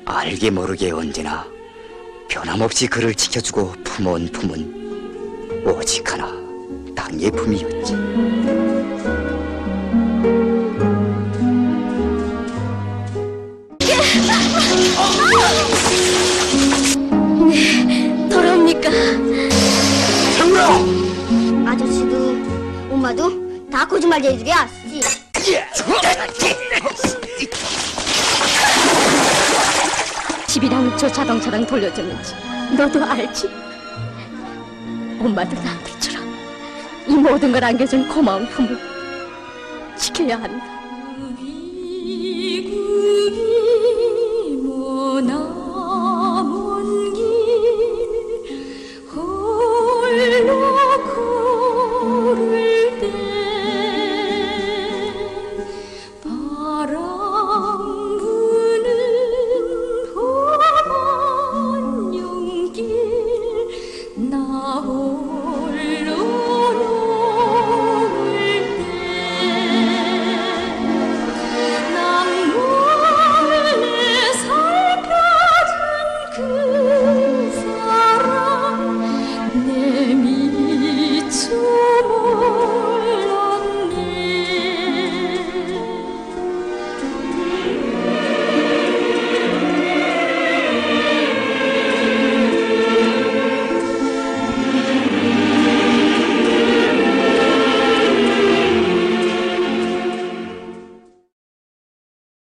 알게 모르게 언제나 변함없이 그를 지켜주고 품어온 품은 오직 하나 땅의 품이었지. 네, 더럽니까? 정우라! 아저씨도 엄마도 다 거짓말쟁이들이야. 집이랑 저 자동차랑 돌려줬는지 너도 알지? 엄마도 남들처럼 이 모든 걸 안겨준 고마운 품을 지켜야 한다.